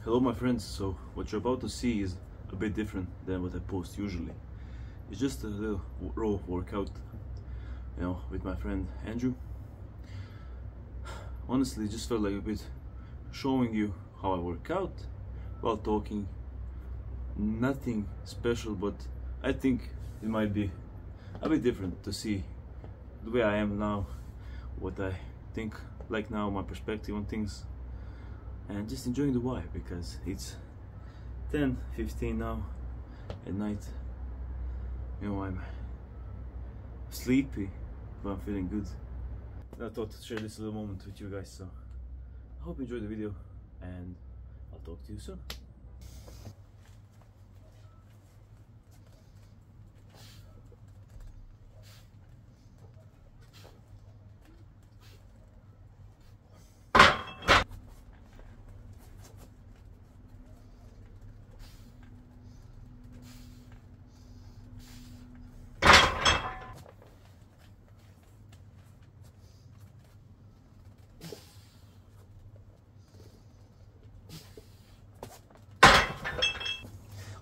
Hello my friends, so what you're about to see is a bit different than what I post usually. It's just a little raw workout, you know, with my friend Andrew. Honestly, it just felt like a bit showing you how I work out while talking. Nothing special, but I think it might be a bit different to see the way I am now, what I think like now, my perspective on things, and just enjoying the vibe because it's 10:15 now at night. You know, I'm sleepy, but I'm feeling good. I thought to share this little moment with you guys, so I hope you enjoyed the video and I'll talk to you soon.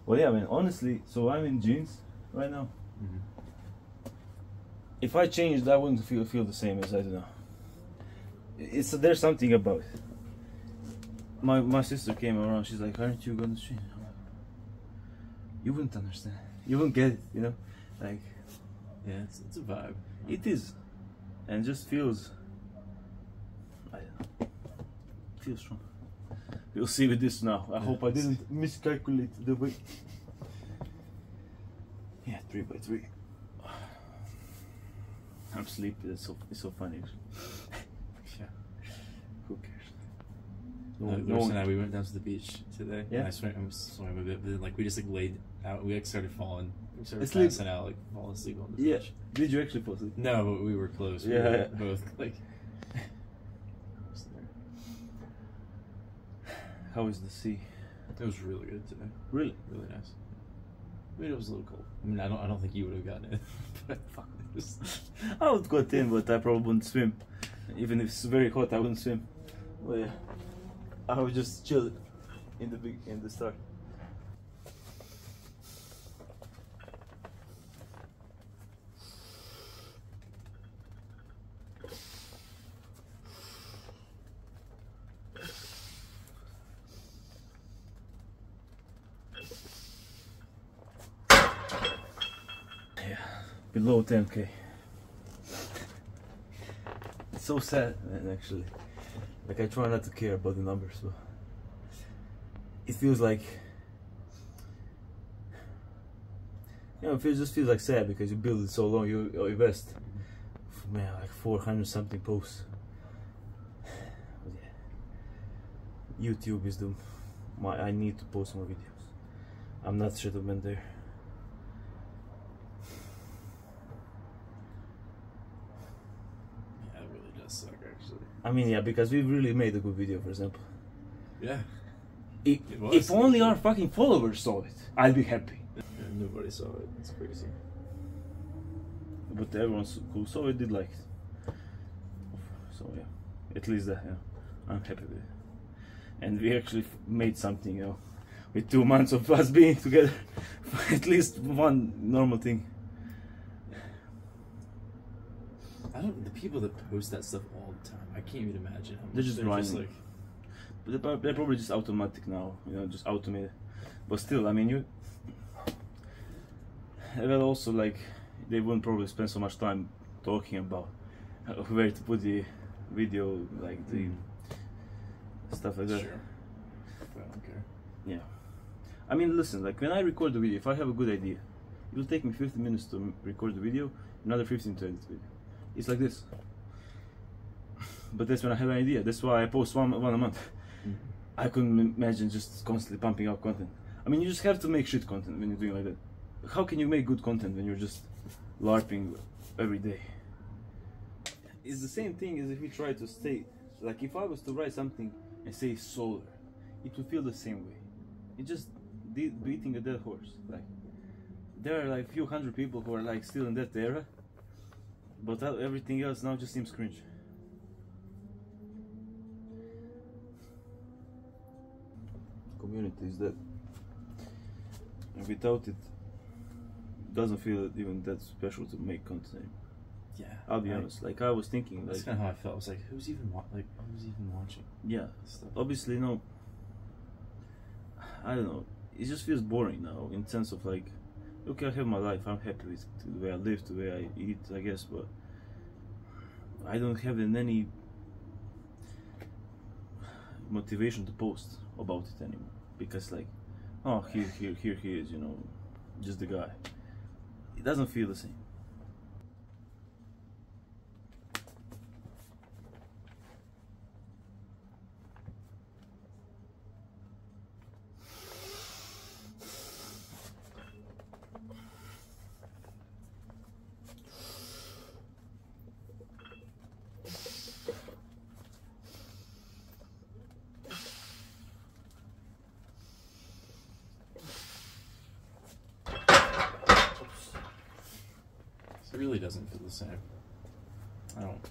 Well, yeah, man, honestly, so I'm in jeans right now. If I changed, I wouldn't feel the same as I do now. There's something about it. My sister came around, she's like, aren't you gonna change? I'm like, you wouldn't understand. You wouldn't get it, you know? Like, yeah, it's a vibe. It is. And it just feels, I don't know, feels strong. You'll see with this now. I hope I didn't miscalculate the weight. Yeah, 3x3. I'm sleepy. It's so funny. Yeah. Who cares? Bruce and I, we went down to the beach today. Yeah. And I'm swimming a bit, but then like we just like laid out. We like started falling. We started Asleep. passing out, like falling asleep on the Yeah. beach. Did you actually fall asleep? No, but we were close. We Yeah. were both like. How is the sea? It was really good today. Really? Really nice. I mean, it was a little cold. I mean, I don't think you would have gotten it. But fuck this. I would go in, but I probably wouldn't swim. Even if it's very hot, I wouldn't swim. Well, yeah, I would just chill in the start. Yeah, below 10k. It's so sad, man, actually. Like, I try not to care about the numbers, but it feels like, you know, it just feels like sad because you build it so long, you invest, man, like 400 something posts. But yeah. YouTube is I need to post more videos. I'm not settlement there. Suck, actually. I mean, yeah, because we've really made a good video, for example. Yeah. If only our fucking followers saw it, I'd be happy. Yeah, nobody saw it. It's crazy. But everyone who saw it did like it. So yeah, at least that, yeah, I'm happy with it. And we actually made something, you know, with 2 months of us being together. At least one normal thing. The people that post that stuff all the time, I can't even imagine how much They're just grinding. like. But they're probably just automatic now, you know, just automated. But still, I mean, well, also like they wouldn't probably spend so much time talking about where to put the video, like the stuff like that. Sure. I don't care. Yeah. I mean, listen, like when I record the video, if I have a good idea, it will take me 15 minutes to record the video, another 15 to edit the video. It's like this. But that's when I have an idea. That's why I post one a month. I couldn't imagine just constantly pumping out content. I mean, you just have to make shit content when you're doing like that. How can you make good content when you're just LARPing every day? It's the same thing as if you try to stay, like if I was to write something and say solar, it would feel the same way. It's just beating a dead horse. Like, there are like a few hundred people who are like still in that era, but everything else now just seems cringe. community is that without it, doesn't feel even that special to make content. Yeah, I'll be honest. Like I was thinking, that's like kind of how I felt. I was like, who's even watching? yeah, This stuff? obviously no. I don't know. It just feels boring now, in sense of like, okay, I have my life. I'm happy with the way I live, the way I eat, I guess, but I don't have any motivation to post about it anymore, because like, oh, here he is, you know, just the guy. It doesn't feel the same. It really doesn't feel the same. I don't.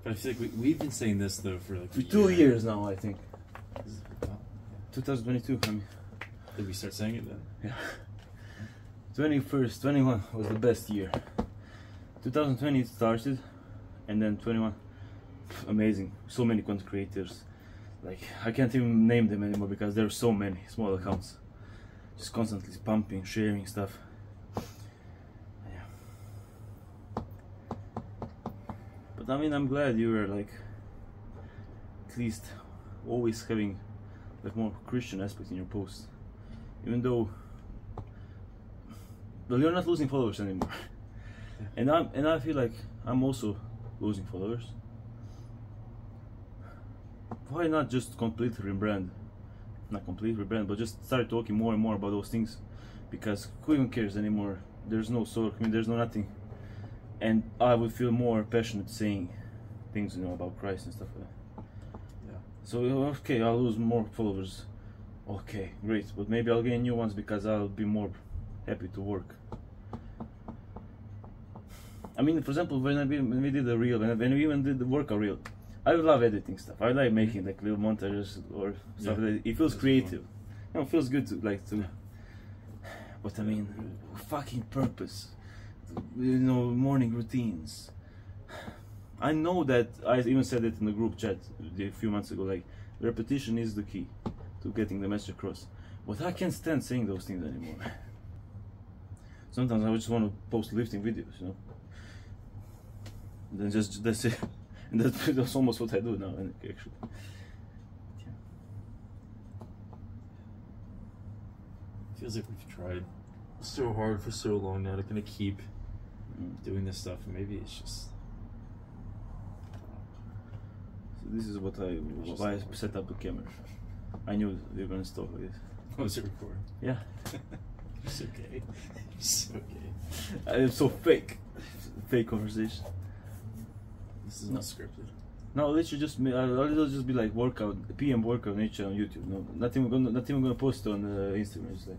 But I feel like we've been saying this though for like For 2 years now, I think. Is it, yeah. 2022. I mean, Did we start saying it then? yeah. 21st, 21 was the best year. 2020 it started, and then 21, amazing. So many content creators. Like I can't even name them anymore because there are so many small accounts, just constantly pumping, sharing stuff. But I mean, I'm glad you were like at least always having like more Christian aspect in your posts, even though, well, you're not losing followers anymore. And I feel like I'm also losing followers. Why not just completely rebrand? Not completely rebrand, but just start talking more and more about those things, because who even cares anymore? There's no soul, I mean, there's no nothing. And I would feel more passionate saying things, you know, about Christ and stuff like that. Yeah. So okay, I'll lose more followers. Okay, great, but maybe I'll gain new ones because I'll be more happy to work. I mean, for example, when we did the reel, when we even did the workout reel, I love editing stuff. I like making like little montages or stuff. Yeah. That it feels That's creative. fun. You know, it feels good to like to. Yeah. But I mean, fucking purpose. You know, morning routines. I know that I even said it in the group chat a few months ago. Like, repetition is the key to getting the message across. But I can't stand saying those things anymore. Sometimes I just want to post lifting videos, you know. Then just that's it. And that's almost what I do now, actually. Feels like we've tried so hard for so long now to kind of keep doing this stuff, and maybe it's just. So this is why I set up the camera. I knew we were gonna stop with this. Oh, is it recording? Yeah. It's okay. It's okay. I'm so fake. Fake conversation. This is No. not scripted. No, literally just it'll just be like workout, PM workout nature on YouTube. No, not even gonna post it on Instagram. Just like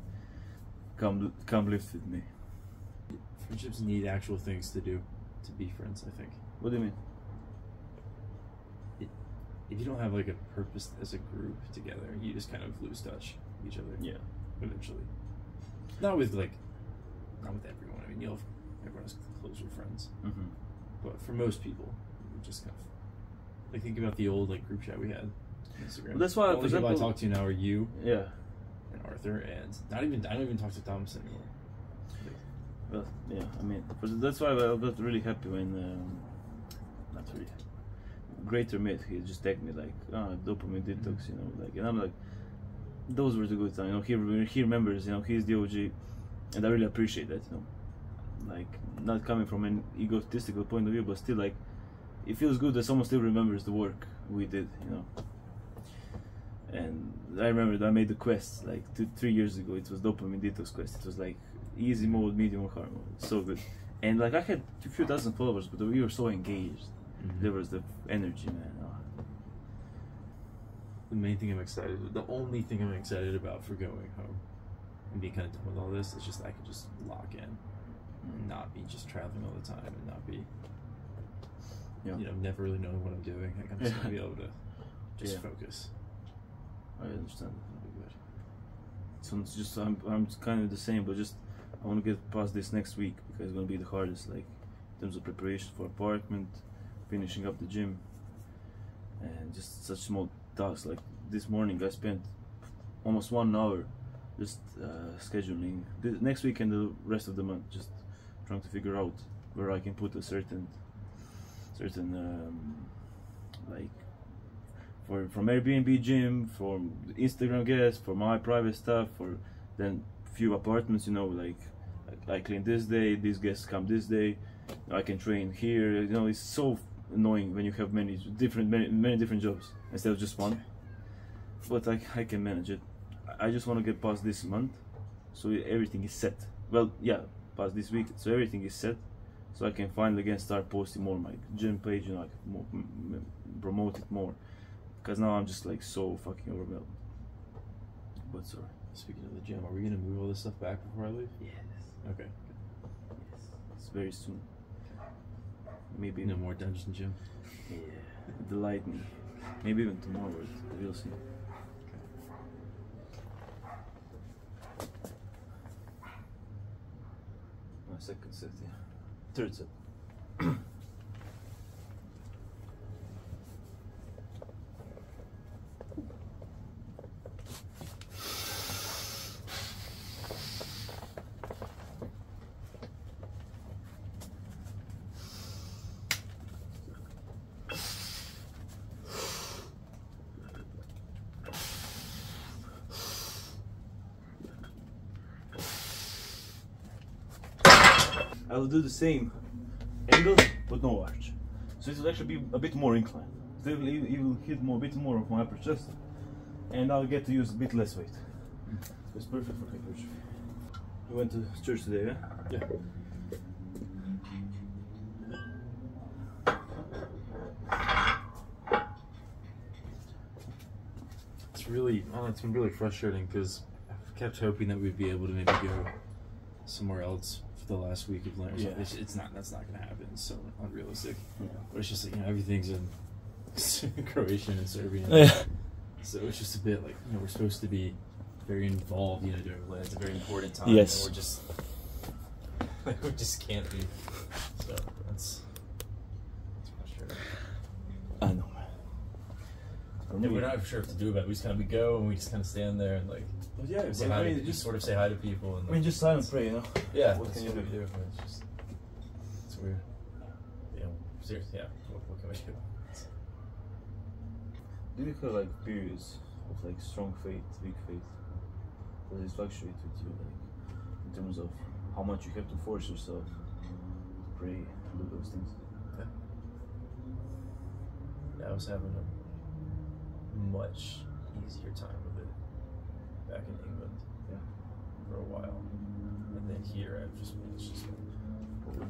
come lift with me. Friendships need actual things to do to be friends, I think. What do you mean? If you don't have like a purpose as a group together, you just kind of lose touch with each other. Yeah. Eventually. Not with everyone. I mean, everyone has closer friends. Mm-hmm. But for most people, we just kind of like think about the old like group chat we had on Instagram. Well, that's why, the for only people I example, talk to now are you yeah. and Arthur, and I don't even talk to Thomas anymore. Well, yeah. I mean, that's why I got really happy when not really. Greater mate, he just tagged me like, dopamine detox, you know, like, and I'm like, those were the good times, you know. He remembers, you know, he's the OG, and I really appreciate that, you know, like, not coming from an egotistical point of view, but still, like, it feels good that someone still remembers the work we did, you know. And I remember that I made the quest like 3 years ago. It was dopamine detox quest. It was like easy mode, medium, or hard mode. So good. And like I had a few thousand followers, but we were so engaged. Mm-hmm. There was the energy, man. Oh. The main thing I'm excited, the only thing I'm excited about for going home and being kind of done with all this is just I could just lock in and not be just traveling all the time and not be, you know, never really knowing what I'm doing. Like I'm just gonna be able to just focus. I understand. That'd be good. So it's just I'm kind of the same, but just I want to get past this next week because it's gonna be the hardest, like in terms of preparation for apartment, finishing up the gym, and just such small tasks. Like this morning, I spent almost 1 hour just scheduling next week and the rest of the month, just trying to figure out where I can put a certain like from Airbnb gym, from Instagram guests, for my private stuff, for then few apartments, you know, like I clean this day, these guests come this day, I can train here, you know. It's so annoying when you have many different jobs instead of just one, but I can manage it. I just want to get past this month so everything is set. Well, yeah, past this week so everything is set, so I can finally again start posting more on my gym page, you know, like more, promote it more, because now I'm just like so fucking overwhelmed. But sorry. Speaking of the gym, are we gonna move all this stuff back before I leave? Yes. Okay. Yes. It's very soon. Maybe no more dungeon gym. Yeah. Delight me. Maybe even tomorrow. We'll see. My second set, yeah. Third set. I will do the same angle but no arch, so it will actually be a bit more inclined. So it will hit a bit more of my upper chest, and I'll get to use a bit less weight. It's perfect for hypertrophy. You went to church today, yeah? Yeah. It's been really frustrating because I've kept hoping that we'd be able to maybe go somewhere else for the last week of Lent. Yeah. That's not gonna happen. It's so unrealistic. Yeah. But it's just like, you know, everything's in Croatian and Serbian. Yeah. So it's just a bit like, you know, we're supposed to be very involved, you know, during Lent. It's a very important time. Yes. And we just can't be. So that's frustrating. I know, man. We're not sure what to do about it. We just we go and we just stand there and like. But yeah, say hi just sort of say hi to people. And, I mean, just silent pray, you know. Yeah. What can you do? It's weird. Yeah. Seriously, yeah. What can we do? Do you have like periods of like strong faith, weak faith? Does it fluctuate with you, like in terms of how much you have to force yourself to pray and do those things? Yeah, I was having a much easier time with it back in England, for a while, and then here it's just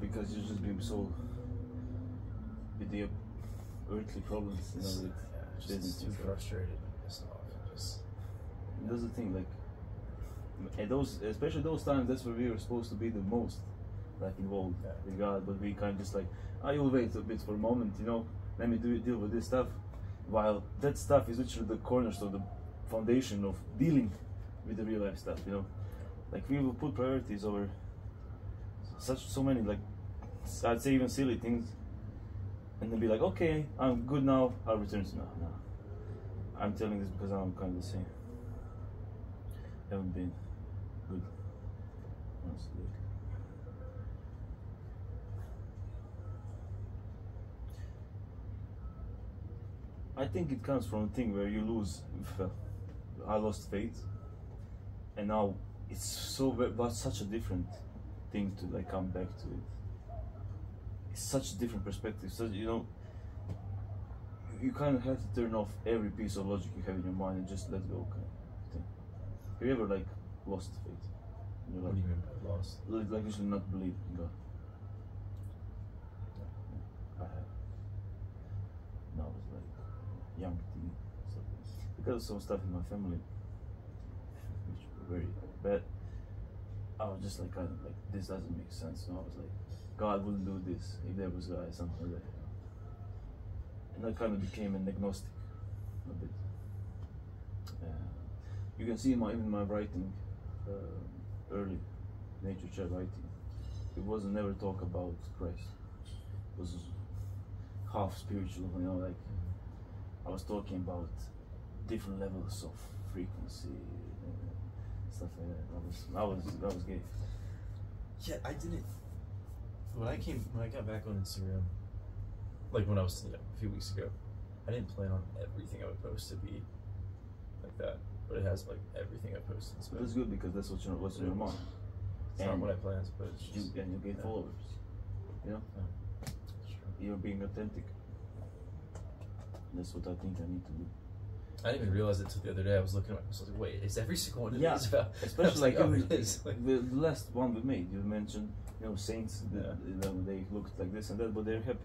because you've just been so with the earthly problems, you know, with business, too frustrated and pissed off. That's the thing, like at especially those times, that's where we were supposed to be the most like involved with God, but we kind of just like, you'll wait a bit for a moment, you know, let me deal with this stuff, while that stuff is literally the cornerstone, the foundation of dealing with the real life stuff, you know. Like we will put priorities over so many, like I'd say even silly things, and then be like, okay, I'm good now, I'll return to now. No. I'm telling this because I'm kind of the same. Haven't been good, honestly. I think it comes from a thing where you lose. I lost faith, and now it's such a different thing to like come back to it. It's such a different perspective. So you know, you kind of have to turn off every piece of logic you have in your mind and just let go. Kind of thing. Have you ever like lost faith? You're like, what do you mean by lost? Like you should not believe in God. I have. When I was like young teen, so because of some stuff in my family, which were very bad, I was just like kind of like, this doesn't make sense. And I was like, God wouldn't do this if there was something like that. And I kind of became an agnostic a bit. you can see even my writing, early nature chair writing. It wasn't never talk about Christ. It was half spiritual, you know, like I was talking about different levels of frequency, stuff like that. That was gay. Yeah, I didn't. When I got back on Instagram, like when I was a few weeks ago, I didn't plan on everything I would post to be like that, but it has like everything I posted. That's good because that's what's in your mind. It's not what I planned to post. And you get followers. You know, you're being authentic. That's what I think I need to do. I didn't even realize it until the other day. I was looking at it. I was like, wait, is every single one of these about? Especially like, oh, it is. The last one we made. You mentioned, you know, saints. They looked like this and that, but they're happy.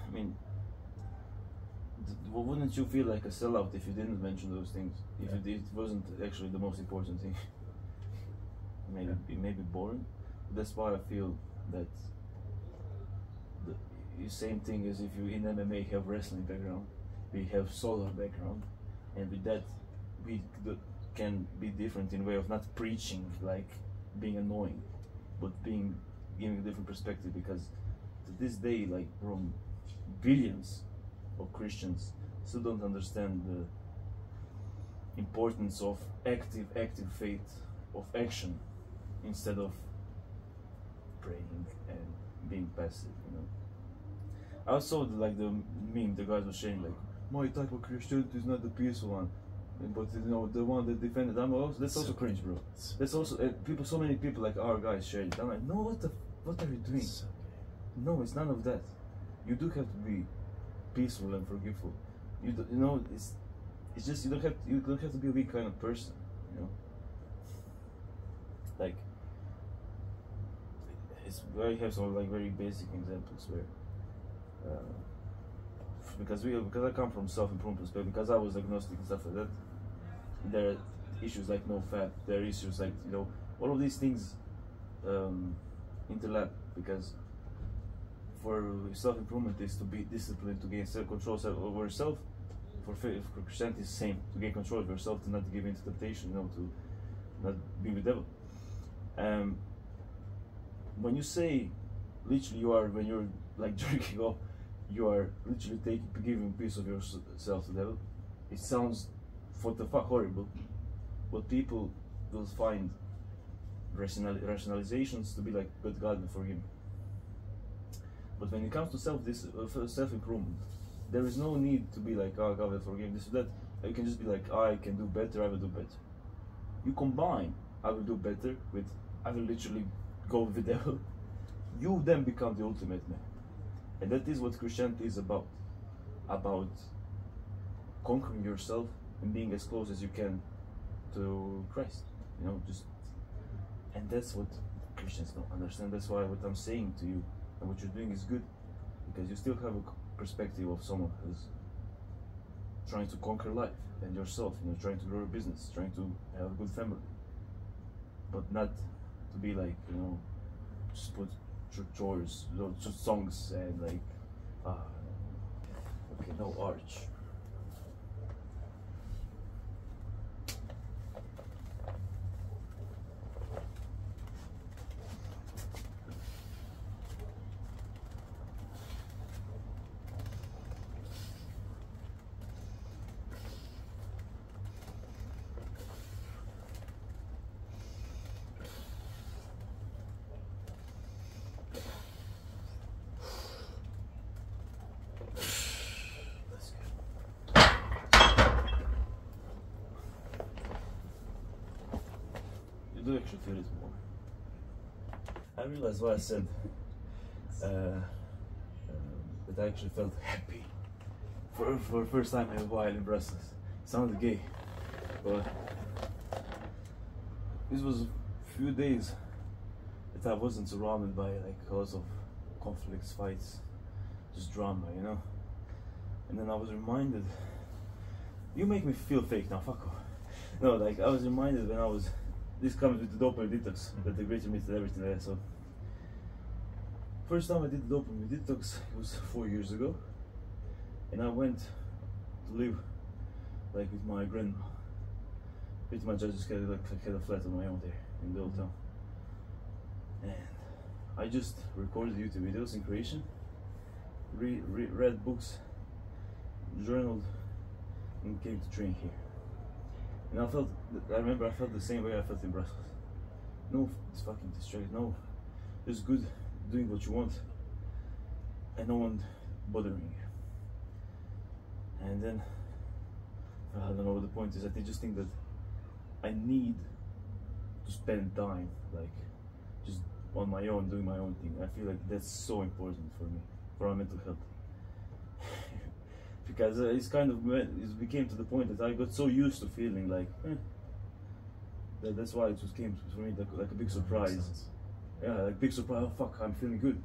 I mean, wouldn't you feel like a sellout if you didn't mention those things? If it wasn't actually the most important thing? Maybe it may be boring. That's why I feel that the same thing as if you in MMA have wrestling background, we have solar background, and with that we can be different in way of not preaching like being annoying, but giving a different perspective. Because to this day, like from billions of Christians still don't understand the importance of active faith, of action instead of praying and being passive, you know. I saw like the meme the guys were sharing, like, my type of Christianity is not the peaceful one, but you know, the one that defended. That's also cringe, bro. That's also so many people like our guys shared it. I'm like, no, what are you doing? No, it's none of that. You do have to be peaceful and forgiveful. You know, it's just you don't have to be a weak kind of person, you know. Like, I have some like very basic examples where because I come from self-improvement perspective, because I was agnostic and stuff like that, there are issues like no fat, there are issues like, you know, all of these things interlap, because for self-improvement is to be disciplined, to gain self-control over yourself. For Christianity is the same, to gain control of yourself, to not give in to temptation, you know, to not be with the devil. When you say literally when you're like jerking off, you are literally giving a piece of yourself to the devil. It sounds what the fuck horrible, but people will find rationalizations to be like, but God will forgive me. But when it comes to self-improvement, there is no need to be like, oh, God will forgive me, this or that. You can just be like, I can do better, I will do better. You combine I will do better with I will literally go with the devil. You then become the ultimate man. And that is what Christianity is about conquering yourself and being as close as you can to Christ, you know, and that's what Christians don't understand. That's why what I'm saying to you and what you're doing is good, because you still have a perspective of someone who's trying to conquer life and yourself, you know, trying to grow a business, trying to have a good family, but not to be like, you know, just put chores, just songs and like, okay, no arch. Do actually feel it more. I realized what I said, that I actually felt happy for the first time in a while in Brussels. It sounded gay, but this was a few days that I wasn't surrounded by like lots of conflicts, fights, just drama, you know. And then I was reminded, you make me feel fake now, fuck off. No, like I was reminded when I was, this comes with the dopamine detox, that the greater myth and everything like that. So, first time I did the dopamine detox, it was 4 years ago, and I went to live like with my grandma. Pretty much I just had a flat on my own there in the old town. And I just recorded YouTube videos in Croatian, read books, journaled, and came to train here. And I remember I felt the same way I felt in Brussels. No, it's fucking distracted, no, it's good doing what you want and no one bothering you. And then, I don't know what the point is, I just think that I need to spend time, like, just on my own, doing my own thing. I feel like that's so important for me, for my mental health. Because it's kind of, it became to the point that I got so used to feeling like, that's why it just came for me like a big surprise. Yeah, like big surprise, oh fuck, I'm feeling good.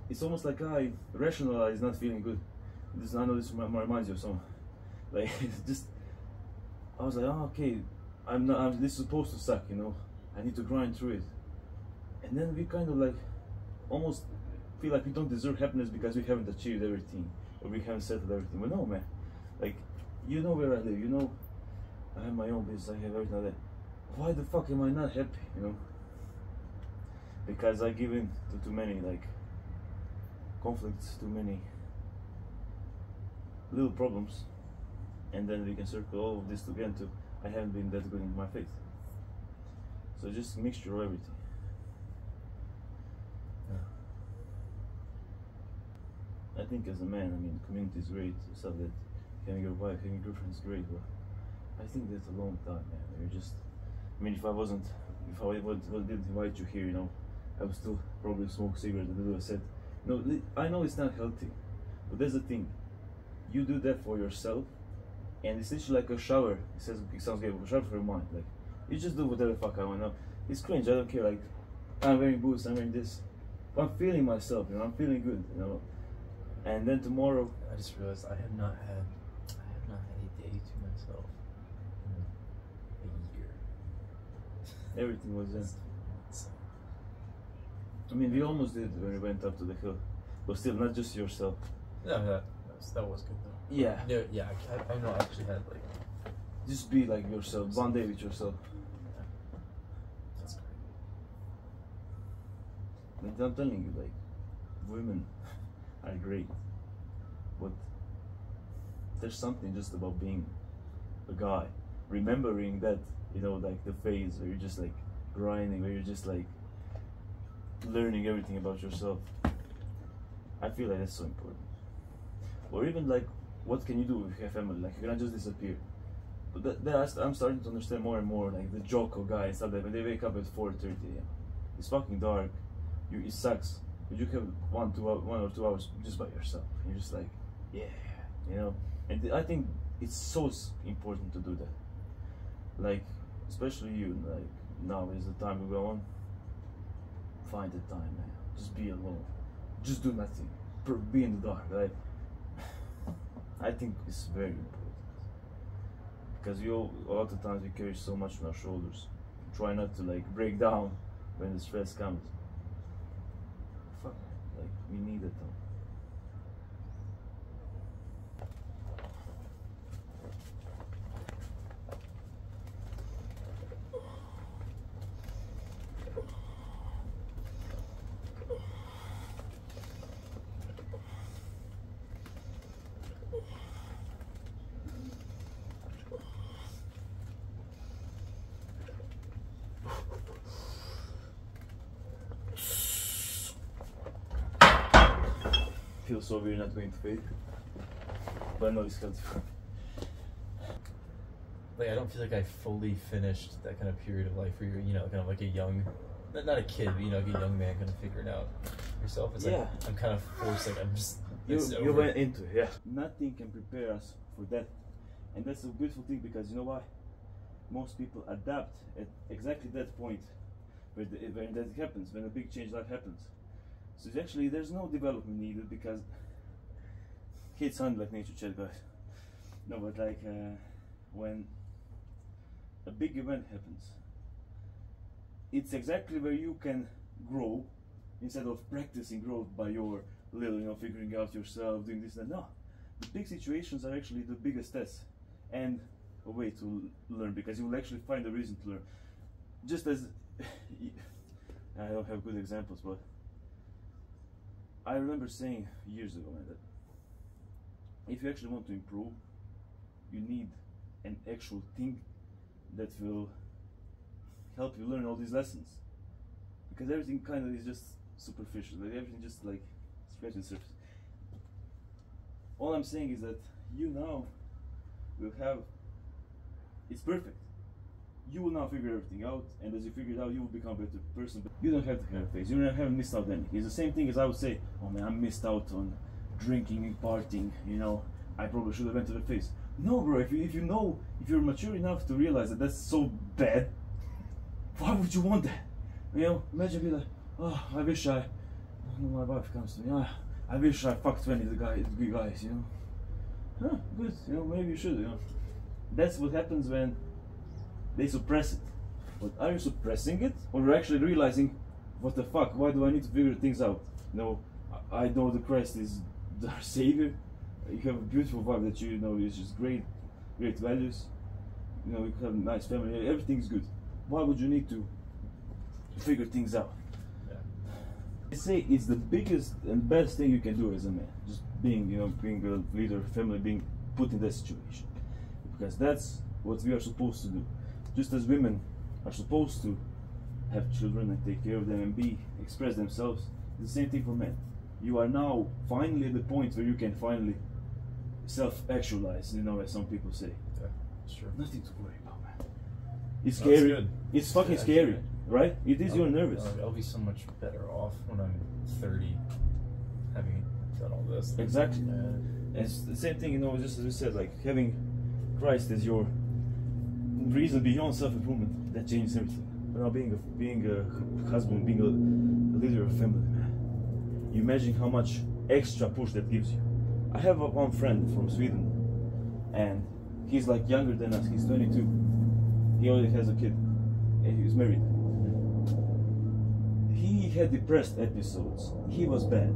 It's almost like I rationalize not feeling good. I know this reminds you of some, like, just, I was like, oh, okay, this is supposed to suck, you know, I need to grind through it. And then we kind of like, almost feel like we don't deserve happiness because we haven't achieved everything, or we haven't settled everything. But no, man, like, you know where I live, you know, I have my own business, I have everything like that. Why the fuck am I not happy, you know? Because I give in to too many, like, conflicts, too many little problems, and then we can circle all of this again to I haven't been that good in my faith. So just a mixture of everything. I think as a man, I mean, community is great, stuff that having your wife, having your girlfriend is great, but I think that's a long time, man. You're just, I mean, if I didn't invite you here, you know, I would still probably smoke cigarettes and do a set. No, I know it's not healthy, but there's the thing. You do that for yourself, and it's literally like a shower. It sounds good, a shower for your mind. Like, you just do whatever the fuck I want. Now, it's cringe. I don't care. Like, I'm wearing boots. I'm wearing this. But I'm feeling myself. You know, I'm feeling good. You know, and then tomorrow. I just realized I have not had a day to myself in a year. Everything was in. I mean, we almost did when we went up to the hill, but still, not just yourself. No, that was good though. Yeah. Yeah, I know. I actually had like. Just be like yourself. One day with yourself. Yeah. That's great. And I'm telling you, like, women are great, but there's something just about being a guy, remembering that, you know, like the phase where you're just like grinding, where you're just like learning everything about yourself. I feel like that's so important. Or even like, what can you do if you have family? Like, you cannot just disappear. But I'm starting to understand more and more, like the joke of guys, stuff like when they wake up at 4:30 a.m. It's fucking dark. It sucks. But you have 1 or 2 hours just by yourself. And you're just like, yeah, you know. And I think it's so important to do that. Like, especially you, like, now is the time to go on. Find the time, man. Just be alone. Just do nothing. Be in the dark. Like, I think it's very important. Because a lot of times we carry so much on our shoulders. Try not to like break down when the stress comes. Fuck, like, we need it though. Feels so weird not going to fade, but I know it's healthy. Like, I don't feel like I fully finished that kind of period of life where you're, you know, kind of like a young, not a kid, but, you know, like a young man kind of figuring out yourself. It's like, I'm kind of forced, like, I'm just, you went into it, yeah. Nothing can prepare us for that. And that's a beautiful thing, because you know why? Most people adapt at exactly that point when that happens, when a big change life happens. So actually, there's no development needed, because it sounds like nature chat, guys. No, but like when a big event happens, it's exactly where you can grow instead of practicing growth by your little, you know, figuring out yourself, doing this and that. No, the big situations are actually the biggest tests, and a way to learn, because you will actually find a reason to learn. Just as I don't have good examples, but I remember saying years ago, man, that if you actually want to improve, you need an actual thing that will help you learn all these lessons, because everything kind of is just superficial, like everything just like scratching the surface. All I'm saying is that you now will have, it's perfect. You will now figure everything out, and as you figure it out, you will become a better person. But you don't have to have a face. You haven't missed out anything. It's the same thing as I would say, oh man, I missed out on drinking and partying, you know, I probably should have went to the face. No, bro, if you're mature enough to realize that that's so bad, why would you want that? You know, imagine being like, oh, I wish my wife comes to me, I wish I fucked 20 guys, you know. Huh, good, you know, maybe you should, you know. That's what happens when they suppress it. But are you suppressing it, or you're actually realizing, what the fuck, why do I need to figure things out? You know, I know the Christ is our Savior. You have a beautiful wife that you know is just great values. You know, you have a nice family, everything's good. Why would you need to figure things out? Yeah. I say it's the biggest and best thing you can do as a man. Just being a leader, family, being put in that situation. Because that's what we are supposed to do. Just as women are supposed to have children and take care of them and express themselves, it's the same thing for men. You are now finally at the point where you can finally self-actualize, you know, as some people say. Yeah, that's true. Nothing to worry about, man. It's scary. Good. It's fucking scary, right? It is. You're nervous. I'll be so much better off when I'm 30, having done all this. Exactly. It's the same thing, you know, just as we said, like having Christ as your reason beyond self-improvement, that changes everything. But now being a husband, being a leader of a family, man, you imagine how much extra push that gives you. I have one friend from Sweden, and he's like younger than us. He's 22. He already has a kid, and he's married. He had depressed episodes. He was bad.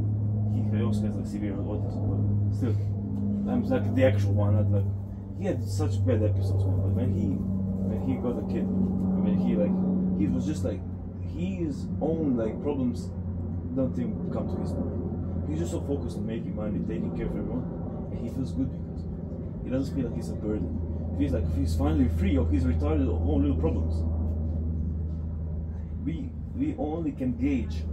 He also has like severe autism, but still, I'm like the actual one. Not like he had such bad episodes, man. But when he got a kid, I mean, he was just like his own like problems don't even come to his mind. He's just so focused on making money, taking care of everyone, and he feels good because he doesn't feel like he's a burden. He feels like he's finally free of his retarded own little problems. We only can gauge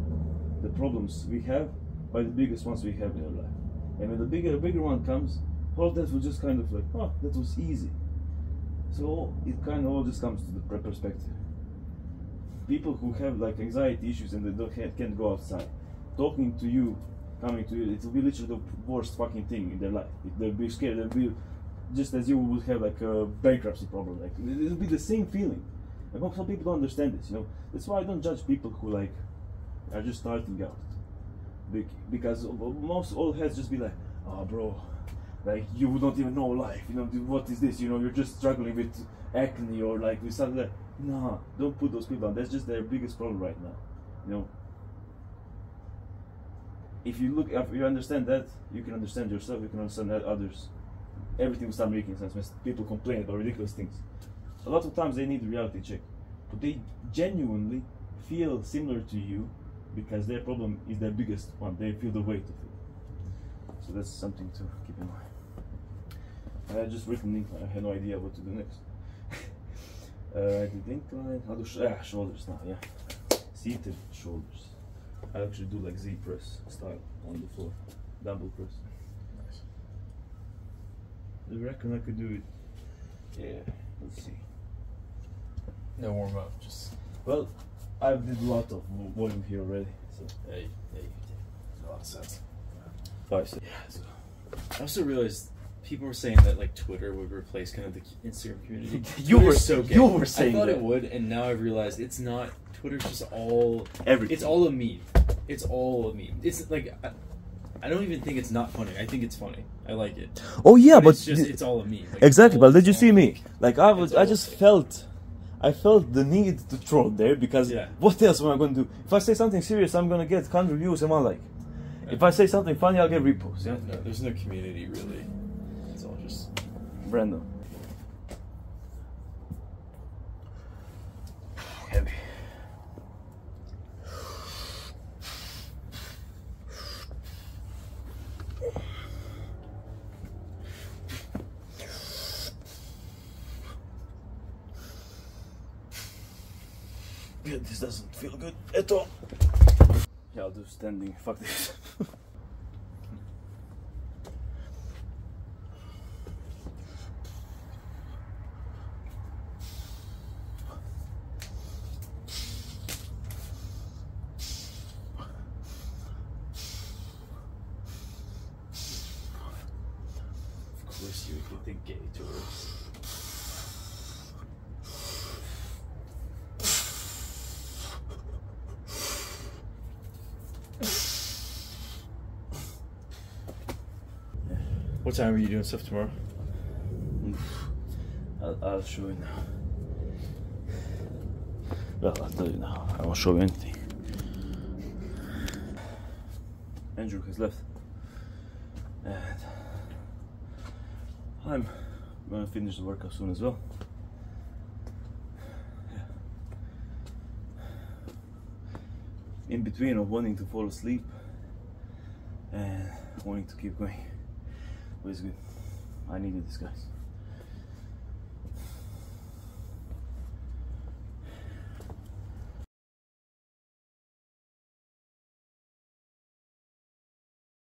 the problems we have by the biggest ones we have in our life. And when the bigger one comes, all of that will just kind of like, oh, that was easy. So it kind of all just comes to the perspective. People who have like anxiety issues and they can't go outside, talking to you, coming to you, it will be literally the worst fucking thing in their life. They'll be scared. They'll be just as you would have like a bankruptcy problem. Like it'll be the same feeling. And some people don't understand this. You know, that's why I don't judge people who like are just starting out. Because most old heads just be like, oh, bro, like you don't even know life. You know, what is this? You know, you're just struggling with acne or like with something like. No, don't put those people down. That's just their biggest problem right now. You know. If you understand that, you can understand yourself, you can understand others. Everything will start making sense when people complain about ridiculous things. A lot of times they need a reality check. But they genuinely feel similar to you because their problem is their biggest one. They feel the weight of it. So that's something to keep in mind. I had just written incline. I had no idea what to do next. I did incline. I'll do shoulders now, yeah. Seated shoulders. I actually do like Z press style on the floor, dumbbell press. Nice. I reckon I could do it. Yeah, let's see. No warm up, just. Well, I did a lot of volume here already, so. Hey, a lot of sense. Bicep. Yeah. So. I also realized people were saying that like Twitter would replace kind of the Instagram community. You were saying I thought it would, and now I've realized it's not. Twitter's just all everything. It's all a meme. It's all a meme. It's like I don't even think it's not funny. I think it's funny. I like it. Oh yeah, but it's all a meme. Like, exactly. But did you see me? Like I felt the need to troll there because what else am I going to do? If I say something serious, I'm going to get 100 views and 1 like. Yeah. If I say something funny, I'll get reposts. Yeah. No, there's no community really. It's all just random. heavy. Yeah, this doesn't feel good at all. Yeah, I'll do standing. Fuck this. Of course, you would think gay tourists. What time are you doing stuff tomorrow? I'll show you now. Well, I'll tell you now. I won't show you anything. Andrew has left. And I'm gonna finish the workout soon as well. Yeah. In between of wanting to fall asleep and wanting to keep going. But it's good. I needed this, guys.